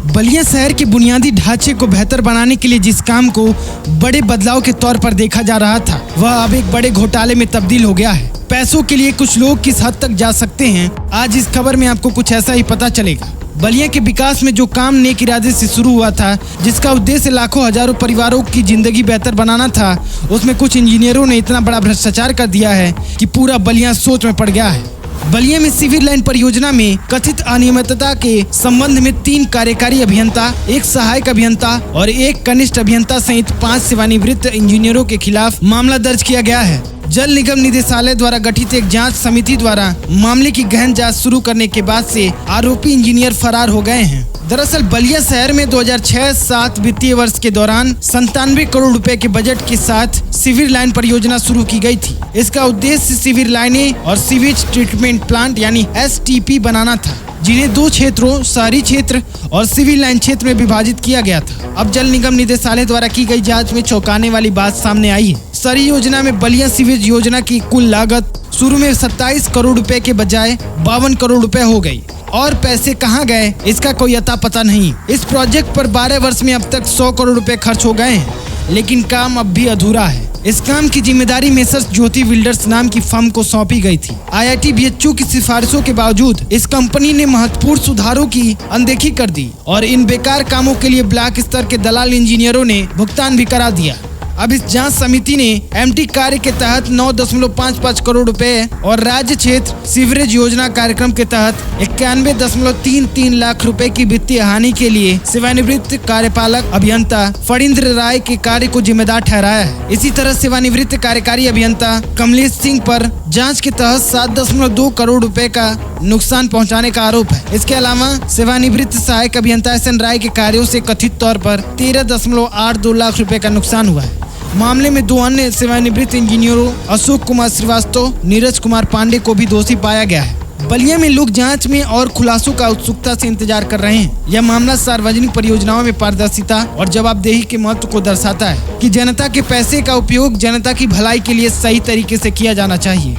बलिया शहर के बुनियादी ढांचे को बेहतर बनाने के लिए जिस काम को बड़े बदलाव के तौर पर देखा जा रहा था, वह अब एक बड़े घोटाले में तब्दील हो गया है। पैसों के लिए कुछ लोग किस हद तक जा सकते हैं, आज इस खबर में आपको कुछ ऐसा ही पता चलेगा। बलिया के विकास में जो काम नेक इरादे से शुरू हुआ था, जिसका उद्देश्य लाखों हजारों परिवारों की जिंदगी बेहतर बनाना था, उसमें कुछ इंजीनियरों ने इतना बड़ा भ्रष्टाचार कर दिया है कि पूरा बलिया सोच में पड़ गया है। बलिया में सिविल लाइन परियोजना में कथित अनियमितता के संबंध में 3 कार्यकारी अभियंता, 1 सहायक अभियंता और 1 कनिष्ठ अभियंता सहित 5 सेवानिवृत्त इंजीनियरों के खिलाफ मामला दर्ज किया गया है। जल निगम निदेशालय द्वारा गठित एक जांच समिति द्वारा मामले की गहन जांच शुरू करने के बाद से आरोपी इंजीनियर फरार हो गए हैं। दरअसल बलिया शहर में 2006-07 वित्तीय वर्ष के दौरान 97 करोड़ रुपए के बजट के साथ सीवर लाइन परियोजना शुरू की गई थी। इसका उद्देश्य सीवर लाइनें और सीवेज ट्रीटमेंट प्लांट यानी STP बनाना था, जिन्हें 2 क्षेत्रों, शहरी क्षेत्र और सिविल लाइन क्षेत्र में विभाजित किया गया था। अब जल निगम निदेशालय द्वारा की गई जांच में चौंकाने वाली बात सामने आई है। शहरी योजना में बलिया सीवेज योजना की कुल लागत शुरू में 27 करोड़ रुपए के बजाय 52 करोड़ रुपए हो गई और पैसे कहां गए, इसका कोई अता पता नहीं। इस प्रोजेक्ट पर 12 वर्ष में अब तक 100 करोड़ रुपए खर्च हो गए हैं, लेकिन काम अब भी अधूरा है। इस काम की जिम्मेदारी मेसर्स ज्योति बिल्डर्स नाम की फर्म को सौंपी गई थी। IIT BHU की सिफारिशों के बावजूद इस कंपनी ने महत्वपूर्ण सुधारों की अनदेखी कर दी और इन बेकार कामों के लिए ब्लॉक स्तर के दलाल इंजीनियरों ने भुगतान भी करा दिया। अब इस जांच समिति ने MT कार्य के तहत 9.55 करोड़ रुपए और राज्य क्षेत्र सीवरेज योजना कार्यक्रम के तहत 91.33 लाख रुपए की वित्तीय हानि के लिए सेवानिवृत्त कार्यपालक अभियंता फणींद्र राय के कार्य को जिम्मेदार ठहराया है। इसी तरह सेवानिवृत्त कार्यकारी अभियंता कमलेश सिंह पर जांच के तहत 7.2 करोड़ रुपए का नुकसान पहुंचाने का आरोप है। इसके अलावा सेवानिवृत्त सहायक अभियंता SN राय के कार्यों से कथित तौर पर 13.82 लाख रुपए का नुकसान हुआ है। मामले में 2 अन्य सेवानिवृत्त इंजीनियरों अशोक कुमार श्रीवास्तव, नीरज कुमार पांडे को भी दोषी पाया गया है। बलिया में लोग जांच में और खुलासों का उत्सुकता से इंतजार कर रहे हैं। यह मामला सार्वजनिक परियोजनाओं में पारदर्शिता और जवाबदेही के महत्व को दर्शाता है कि जनता के पैसे का उपयोग जनता की भलाई के लिए सही तरीके से किया जाना चाहिए।